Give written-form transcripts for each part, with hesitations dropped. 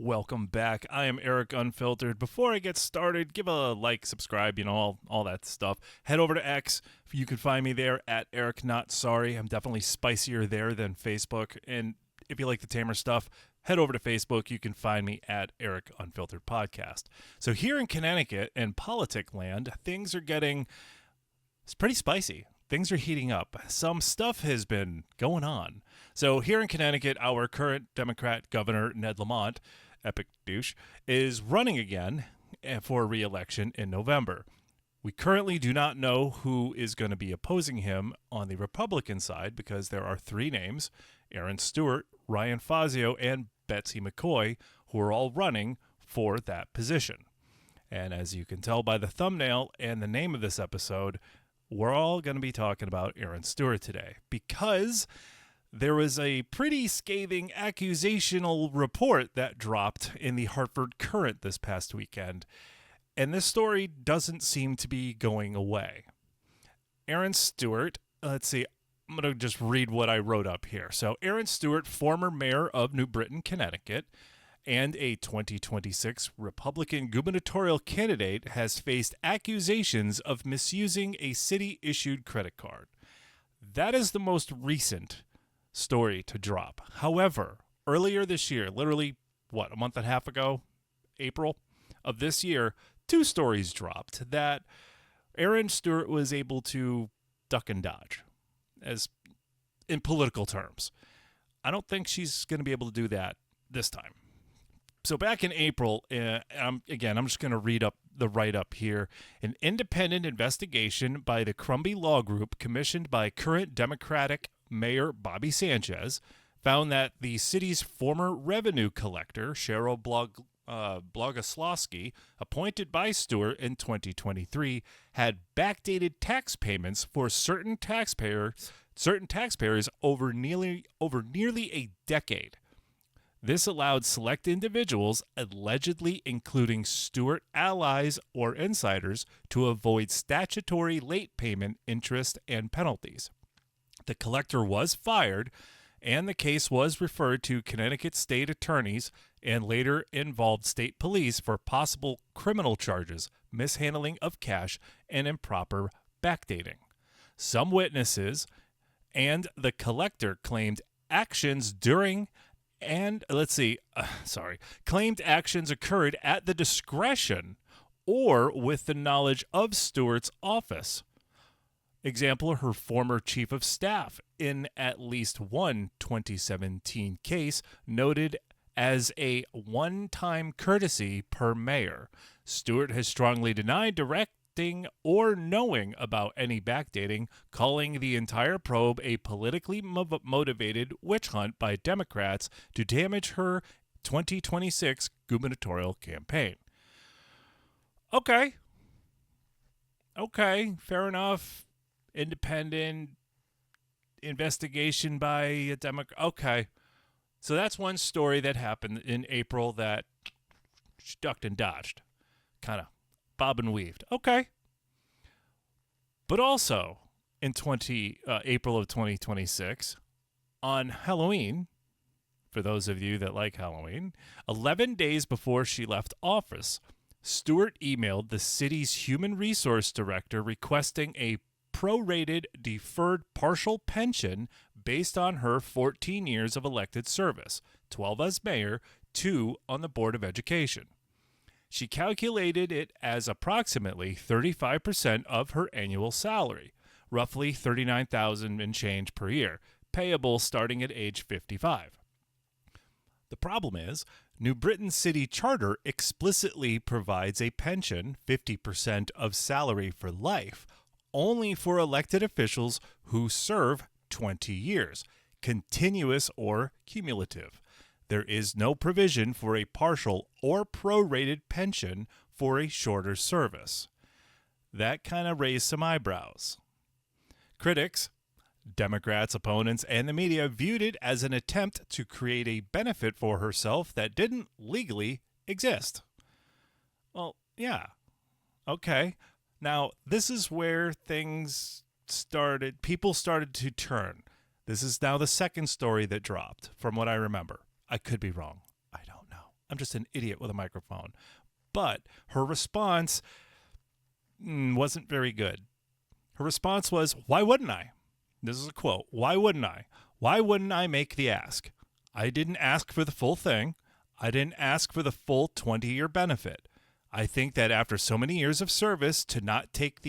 Welcome back. I am Eric Unfiltered. Before I get started, give a like, subscribe, all that stuff. Head over to X. You can find me there at Eric Not Sorry. I'm definitely spicier there than Facebook. And if you like the tamer stuff, head over to Facebook. You can find me at Eric Unfiltered Podcast. So here in Connecticut and politic land, things are it's pretty spicy. Things are heating up. Some stuff has been going on. So here in Connecticut, our current Democrat governor, Ned Lamont, epic douche, is running again for re-election in November. We currently do not know who is going to be opposing him on the Republican side because there are three names, Erin Stewart, Ryan Fazio, and Betsy McCoy, who are all running for that position. And as you can tell by the thumbnail and the name of this episode, we're all going to be talking about Erin Stewart today because there was a pretty scathing accusational report that dropped in the Hartford Courant this past weekend, and this story doesn't seem to be going away. Erin Stewart, let's see, I'm going to just read what I wrote up here. So Erin Stewart, former mayor of New Britain, Connecticut, and a 2026 Republican gubernatorial candidate, has faced accusations of misusing a city-issued credit card. That is the most recent story to drop. However, earlier this year, literally, a month and a half ago, April of this year, two stories dropped that Erin Stewart was able to duck and dodge, as in political terms. I don't think she's going to be able to do that this time. So back in April, I'm just going to read up the write-up here. An independent investigation by the Crumbie Law Group, commissioned by current Democratic Mayor Bobby Sanchez, found that the city's former revenue collector, Cheryl Blogoslawski, appointed by Stewart in 2023, had backdated tax payments for certain taxpayers over nearly a decade. This allowed select individuals, allegedly including Stewart allies or insiders, to avoid statutory late payment interest and penalties. The collector was fired, and the case was referred to Connecticut state attorneys and later involved state police for possible criminal charges, mishandling of cash, and improper backdating. Some witnesses and the collector claimed actions claimed actions occurred at the discretion or with the knowledge of Stewart's office. Example, her former chief of staff in at least one 2017 case noted as a one-time courtesy per mayor. Stewart has strongly denied directing or knowing about any backdating, calling the entire probe a politically motivated witch hunt by Democrats to damage her 2026 gubernatorial campaign. Okay, fair enough. Independent investigation by a Democrat. Okay. So that's one story that happened in April that she ducked and dodged. Kind of bob and weaved. Okay. But also in April of 2026, on Halloween, for those of you that like Halloween, 11 days before she left office, Stewart emailed the city's human resource director requesting a prorated deferred partial pension based on her 14 years of elected service, 12 as mayor, 2 on the Board of Education. She calculated it as approximately 35% of her annual salary, roughly $39,000 and change per year, payable starting at age 55. The problem is, New Britain's city charter explicitly provides a pension, 50% of salary for life, only for elected officials who serve 20 years, continuous or cumulative. There is no provision for a partial or prorated pension for a shorter service. That kind of raised some eyebrows. Critics, Democrats, opponents, and the media viewed it as an attempt to create a benefit for herself that didn't legally exist. Well, yeah. Okay. Now, this is where people started to turn. This is now the second story that dropped, from what I remember. I could be wrong. I don't know. I'm just an idiot with a microphone. But her response wasn't very good. Her response was, why wouldn't I? This is a quote. Why wouldn't I? Why wouldn't I make the ask? I didn't ask for the full thing. I didn't ask for the full 20-year benefit. I think that after so many years of service to not make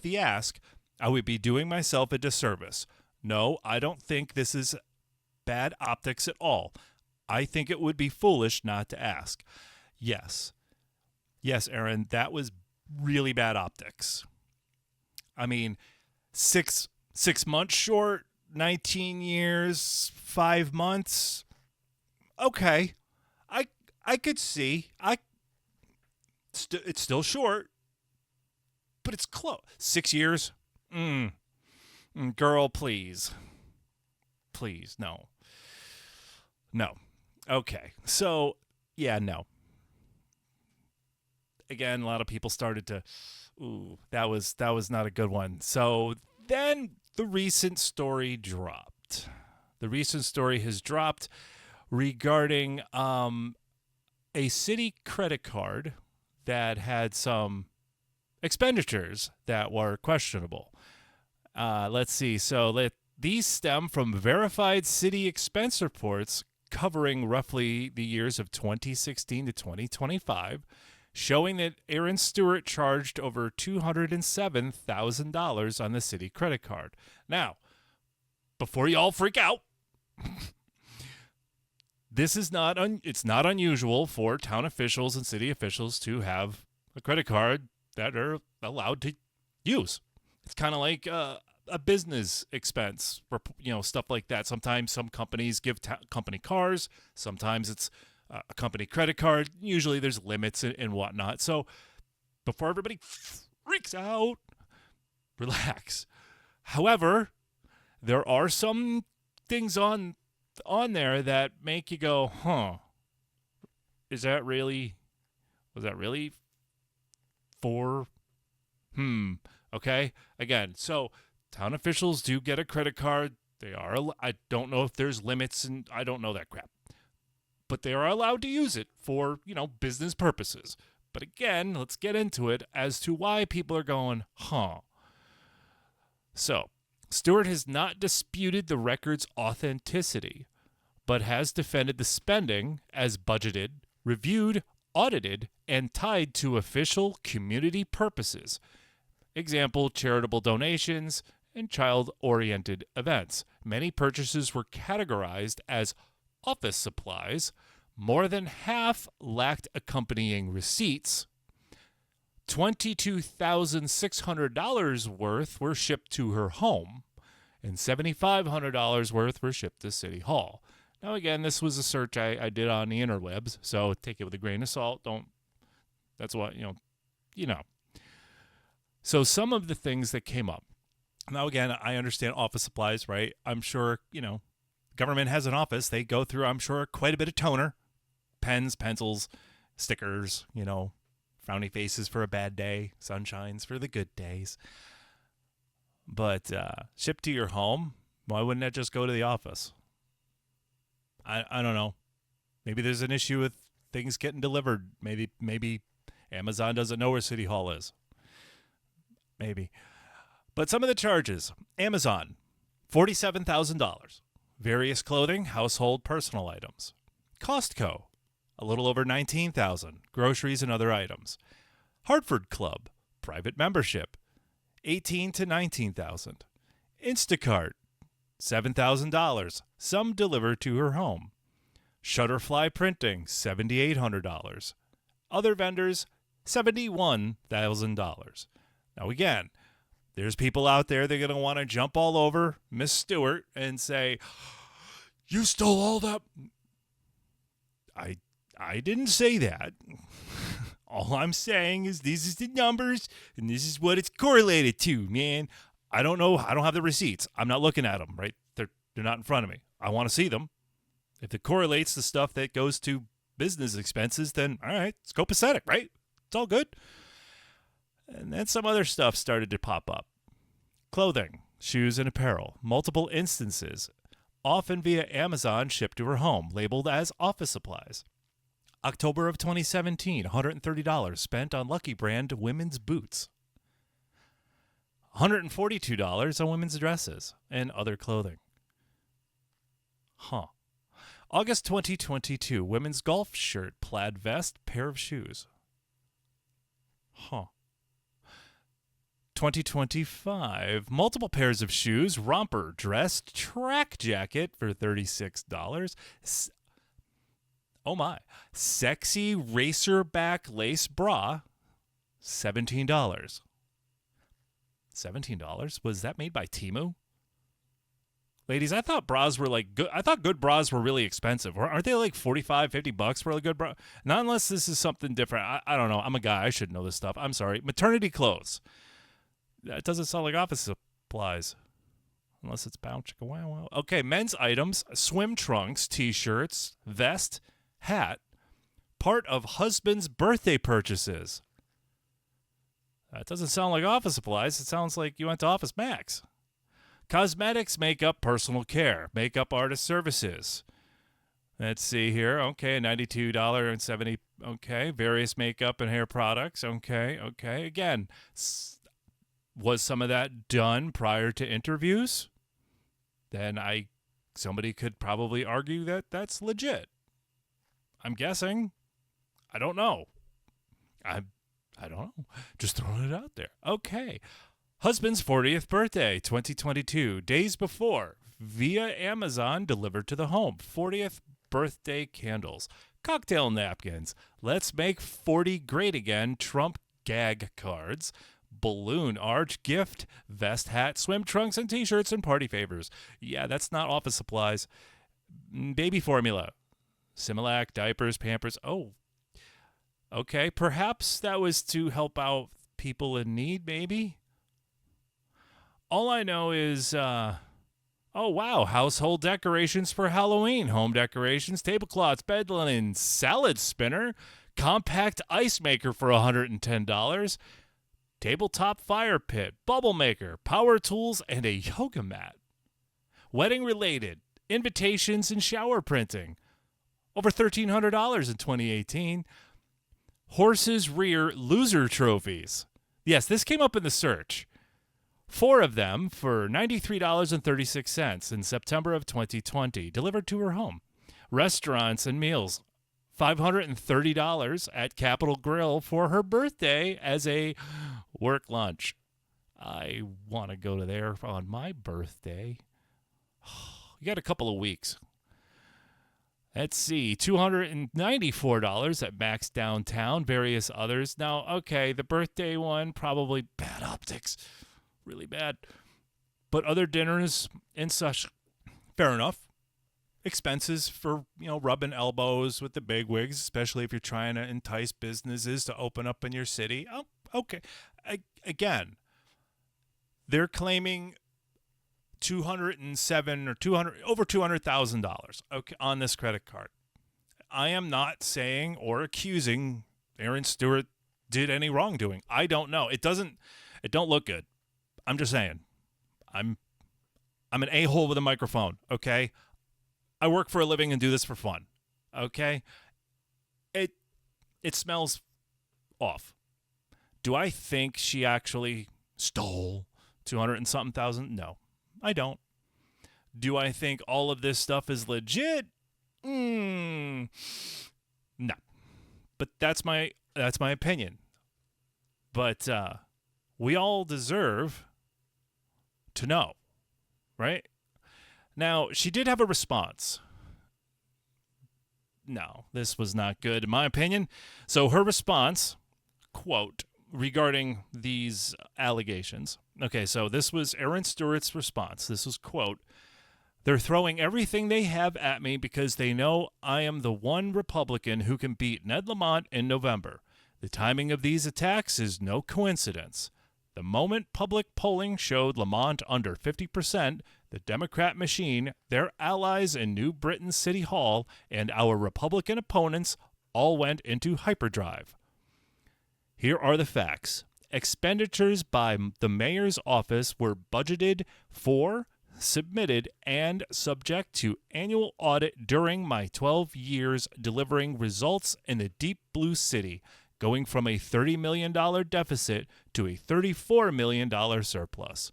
the ask, I would be doing myself a disservice. No, I don't think this is bad optics at all. I think it would be foolish not to ask. Yes. Yes, Erin, that was really bad optics. I mean, six months short, 19 years, 5 months. Okay. I could see. It's still short, but it's close. 6 years? Girl, please. Please, no. No. Okay. So, yeah, no. Again, a lot of people started to, that was not a good one. So then the recent story dropped. The recent story has dropped regarding a city credit card that had some expenditures that were questionable. Let's see. So these stem from verified city expense reports covering roughly the years of 2016 to 2025, showing that Erin Stewart charged over $207,000 on the city credit card. Now, before y'all freak out, this is it's not unusual for town officials and city officials to have a credit card that are allowed to use. It's kind of like a business expense, stuff like that. Sometimes some companies give company cars. Sometimes it's a company credit card. Usually there's limits and whatnot. So before everybody freaks out, relax. However, there are some things on there that make you go, was that really for, okay? Again, so town officials do get a credit card. I don't know if there's limits, and I don't know that crap. But they are allowed to use it for, business purposes. But again, let's get into it as to why people are going, So, Stewart has not disputed the record's authenticity, but has defended the spending as budgeted, reviewed, audited, and tied to official community purposes. Example, charitable donations and child-oriented events. Many purchases were categorized as office supplies. More than half lacked accompanying receipts. $22,600 worth were shipped to her home, and $7,500 worth were shipped to City Hall. Now, again, this was a search I did on the interwebs, so take it with a grain of salt. That's what, So some of the things that came up. Now, again, I understand office supplies, right? I'm sure, government has an office. They go through, I'm sure, quite a bit of toner, pens, pencils, stickers, frowny faces for a bad day, sunshines for the good days. But shipped to your home, why wouldn't that just go to the office? I don't know. Maybe there's an issue with things getting delivered. Maybe Amazon doesn't know where City Hall is. Maybe. But some of the charges. Amazon, $47,000. Various clothing, household, personal items. Costco, a little over $19,000. Groceries and other items. Hartford Club, private membership, $18,000 to $19,000. Instacart, $7,000. Some delivered to her home. Shutterfly Printing, $7,800. Other vendors, $71,000. Now, again, there's people out there that are going to want to jump all over Miss Stewart and say, you stole all that. I didn't say that. All I'm saying is this is the numbers, and this is what it's correlated to, man. I don't know. I don't have the receipts. I'm not looking at them, right? They're not in front of me. I want to see them. If it correlates to stuff that goes to business expenses, then all right, it's copacetic, right? It's all good. And then some other stuff started to pop up. Clothing, shoes, and apparel. Multiple instances, often via Amazon shipped to her home, labeled as office supplies. October of 2017, $130 spent on Lucky Brand women's boots. $142 on women's dresses and other clothing. Huh. August 2022, women's golf shirt, plaid vest, pair of shoes. Huh. 2025, multiple pairs of shoes, romper dress, track jacket for $36. Oh my. Sexy racerback lace bra, $17. $17? Was that made by Temu? Ladies, I thought bras were like good. I thought good bras were really expensive. Aren't they like $45, $50 for a good bra? Not unless this is something different. I don't know. I'm a guy. I should know this stuff. I'm sorry. Maternity clothes. That doesn't sound like office supplies. Unless it's bow chicka wow wow. Okay, men's items, swim trunks, t-shirts, vest, hat, part of husband's birthday purchases. That doesn't sound like office supplies. It sounds like you went to Office Max. Cosmetics, makeup, personal care, makeup artist services. Let's see here. Okay, $92.70. Okay, various makeup and hair products. Okay. Again, was some of that done prior to interviews? Then somebody could probably argue that that's legit. I'm guessing. I don't know. I don't know. Just throwing it out there. Okay. Husband's 40th birthday, 2022. Days before, via Amazon, delivered to the home. 40th birthday candles. Cocktail napkins. Let's make 40 great again. Trump gag cards. Balloon arch gift. Vest, hat, swim trunks, and t-shirts and party favors. Yeah, that's not office supplies. Baby formula. Similac, diapers, Pampers. Oh, okay. Perhaps that was to help out people in need, maybe? All I know is, oh, wow, household decorations for Halloween, home decorations, tablecloths, bed linen, salad spinner, compact ice maker for $110, tabletop fire pit, bubble maker, power tools, and a yoga mat. Wedding related, invitations and shower printing, over $1,300 in 2018. Horse's rear loser trophies. Yes, this came up in the search. 4 of them for $93.36 in September of 2020, delivered to her home. Restaurants and meals, $530 at Capitol Grill for her birthday as a work lunch. I want to go to there on my birthday. You got a couple of weeks. Let's see, $294 at Max Downtown, various others. Now, okay, the birthday one, probably bad optics. Really bad. But other dinners and such, fair enough. Expenses for, rubbing elbows with the bigwigs, especially if you're trying to entice businesses to open up in your city. Oh, okay. Again, they're claiming over $200,000 on this credit card. I am not saying or accusing Erin Stewart did any wrongdoing. I don't know. It don't look good. I'm just saying. I'm an a-hole with a microphone, okay? I work for a living and do this for fun, okay? It smells off. Do I think she actually stole 200 and something thousand? No, I don't. Do I think all of this stuff is legit? No. But that's my opinion. But we all deserve to know, right? Now, she did have a response. No, this was not good in my opinion. So her response, quote, regarding these allegations. Okay, so this was Erin Stewart's response. This was, quote, "They're throwing everything they have at me because they know I am the one Republican who can beat Ned Lamont in November. The timing of these attacks is no coincidence. The moment public polling showed Lamont under 50%, the Democrat machine, their allies in New Britain City Hall, and our Republican opponents all went into hyperdrive. Here are the facts. Expenditures by the mayor's office were budgeted for submitted and subject to annual audit during my 12 years delivering results in the deep blue city, going from a $30 million deficit to a $34 million surplus.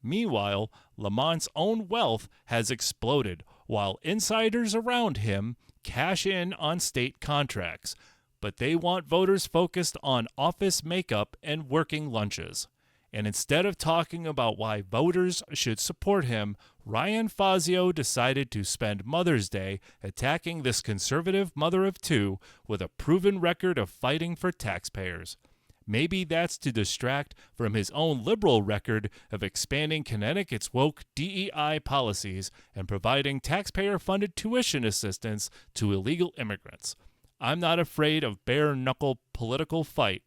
Meanwhile, Lamont's own wealth has exploded, while insiders around him cash in on state contracts. But they want voters focused on office makeup and working lunches. And instead of talking about why voters should support him, Ryan Fazio decided to spend Mother's Day attacking this conservative mother of two with a proven record of fighting for taxpayers. Maybe that's to distract from his own liberal record of expanding Connecticut's woke DEI policies and providing taxpayer-funded tuition assistance to illegal immigrants. I'm not afraid of bare-knuckle political fight.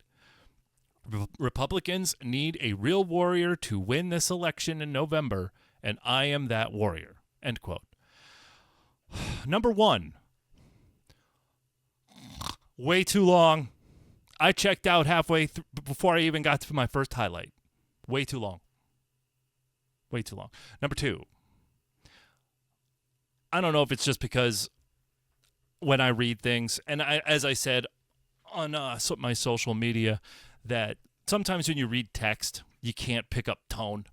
Republicans need a real warrior to win this election in November, and I am that warrior. End quote. Number one. Way too long. I checked out halfway before I even got to my first highlight. Way too long. Way too long. Number two. I don't know if it's just because when I read things, and as I said on my social media, that sometimes when you read text, you can't pick up tone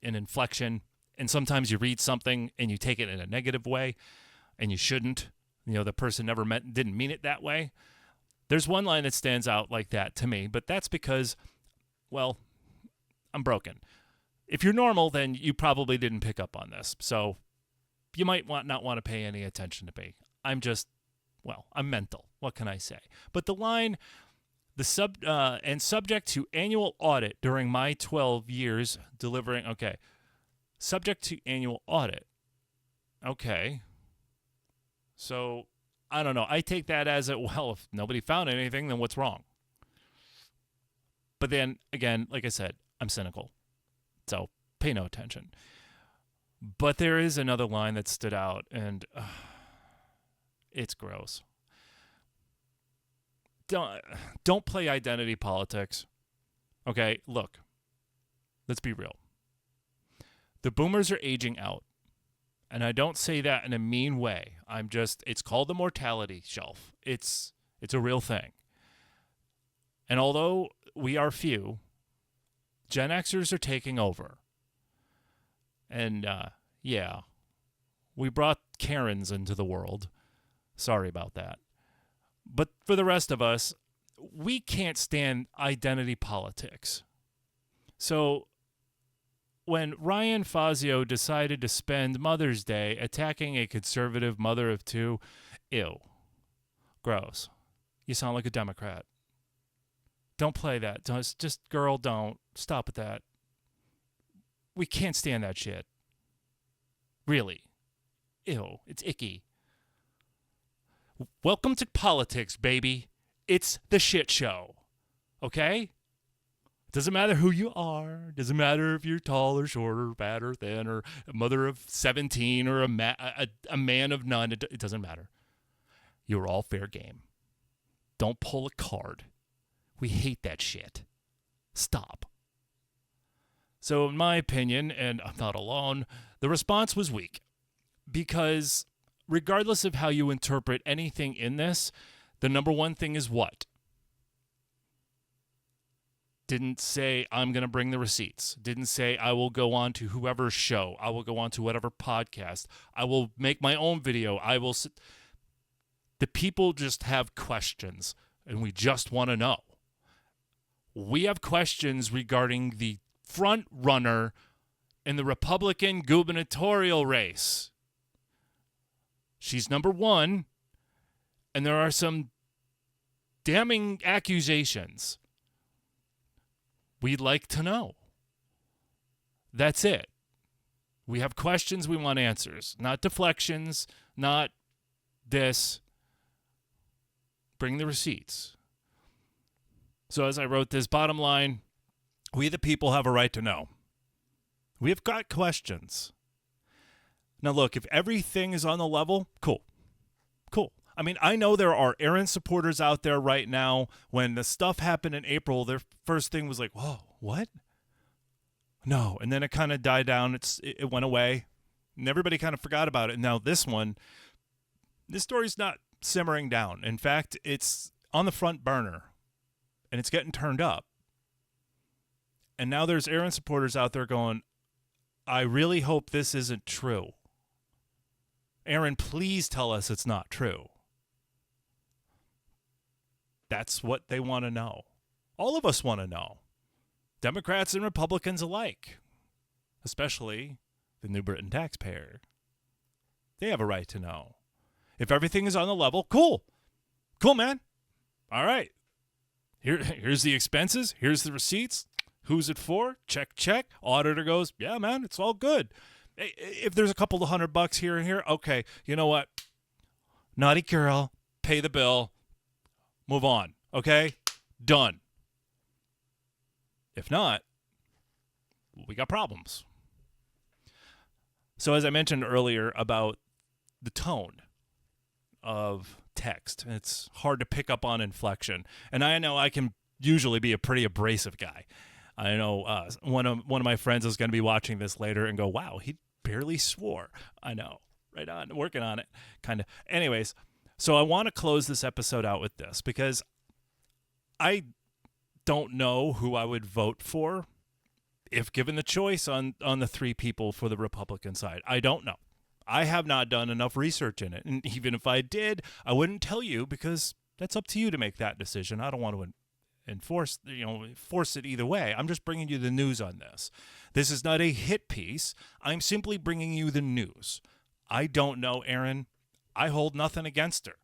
and inflection, and sometimes you read something and you take it in a negative way, and you shouldn't. You know, the person didn't mean it that way. There's one line that stands out like that to me, but that's because, well, I'm broken. If you're normal, then you probably didn't pick up on this, so you might not want to pay any attention to me. I'm mental. What can I say? But the line, and subject to annual audit during my 12 years delivering, okay, subject to annual audit. Okay. So, I don't know. I take that as if nobody found anything, then what's wrong? But then, again, like I said, I'm cynical. So, pay no attention. But there is another line that stood out, and it's gross. Don't play identity politics. Okay, look. Let's be real. The boomers are aging out. And I don't say that in a mean way. It's called the mortality shelf. It's a real thing. And although we are few, Gen Xers are taking over. And, yeah, we brought Karens into the world. Sorry about that. But for the rest of us, we can't stand identity politics. So when Ryan Fazio decided to spend Mother's Day attacking a conservative mother of two, ew. Gross. You sound like a Democrat. Don't play that. Girl, don't. Stop with that. We can't stand that shit. Really. Ew. It's icky. Welcome to politics, baby. It's the shit show. Okay? Doesn't matter who you are. Doesn't matter if you're tall or short or fat or thin or a mother of 17 or a man of none. It doesn't matter. You're all fair game. Don't pull a card. We hate that shit. Stop. So in my opinion, and I'm not alone, the response was weak. Because regardless of how you interpret anything in this, the number one thing is what? Didn't say, I'm going to bring the receipts. Didn't say, I will go on to whoever's show. I will go on to whatever podcast. I will make my own video. The people just have questions, and we just want to know. We have questions regarding the front runner in the Republican Gubernatorial race. She's number one, and there are some damning accusations. We'd like to know. That's it. We have questions, we want answers. Not deflections, not this. Bring the receipts. So as I wrote this, bottom line, we the people have a right to know. We have got questions. Now look, if everything is on the level, cool. Cool. I mean, I know there are Erin supporters out there right now. When the stuff happened in April, their first thing was like, whoa, what? No. And then it kind of died down. It went away. And everybody kind of forgot about it. Now this story's not simmering down. In fact, it's on the front burner. And it's getting turned up. And now there's Erin supporters out there going, I really hope this isn't true. Erin, please tell us it's not true. That's what they want to know. All of us want to know. Democrats and Republicans alike. Especially the New Britain taxpayer. They have a right to know. If everything is on the level, cool. Cool, man. All right. Here's the expenses. Here's the receipts. Who's it for? Check, check. Auditor goes, yeah, man, it's all good. If there's a couple of $100 here and here, okay, you know what? Naughty girl, pay the bill, move on, okay? Done. If not, we got problems. So as I mentioned earlier about the tone of text, it's hard to pick up on inflection. And I know I can usually be a pretty abrasive guy. I know one of my friends is going to be watching this later and go, wow, he barely swore. I know. Right on. Working on it. Kind of. Anyways, so I want to close this episode out with this because I don't know who I would vote for if given the choice on the three people for the Republican side. I don't know. I have not done enough research in it. And even if I did, I wouldn't tell you because that's up to you to make that decision. I don't want to force it either way. I'm just bringing you the news on this. This is not a hit piece. I'm simply bringing you the news. I don't know Erin. I hold nothing against her.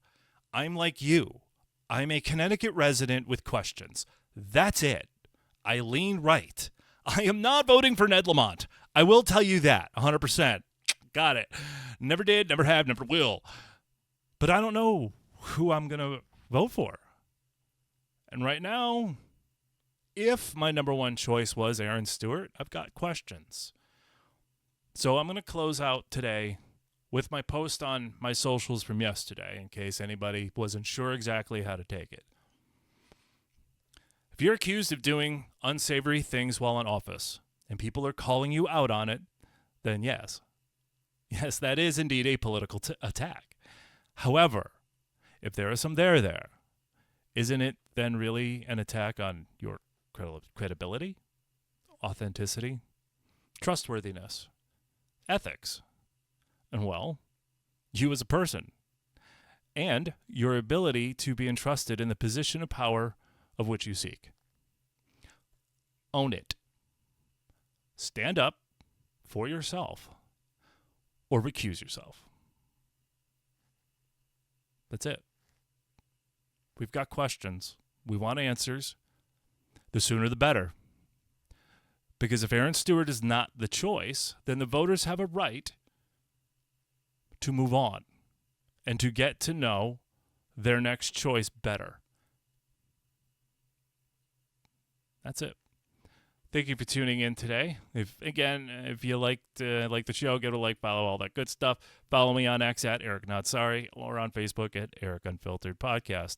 I'm like you. I'm a Connecticut resident with questions. That's it. I lean right. I am not voting for Ned Lamont. I will tell you that 100%. Got it. Never did, never have, never will. But I don't know who I'm going to vote for. And right now, if my number one choice was Erin Stewart, I've got questions. So I'm going to close out today with my post on my socials from yesterday, in case anybody wasn't sure exactly how to take it. If you're accused of doing unsavory things while in office, and people are calling you out on it, then yes, that is indeed a political attack. However, if there is some there, isn't it then really an attack on your credibility, authenticity, trustworthiness, ethics, and, well, you as a person, and your ability to be entrusted in the position of power of which you seek? Own it. Stand up for yourself or recuse yourself. That's it. We've got questions. We want answers. The sooner the better. Because if Erin Stewart is not the choice, then the voters have a right to move on and to get to know their next choice better. That's it. Thank you for tuning in today. If you liked the show, give it a like, follow, all that good stuff. Follow me on X at Eric Not Sorry or on Facebook at Eric Unfiltered Podcast.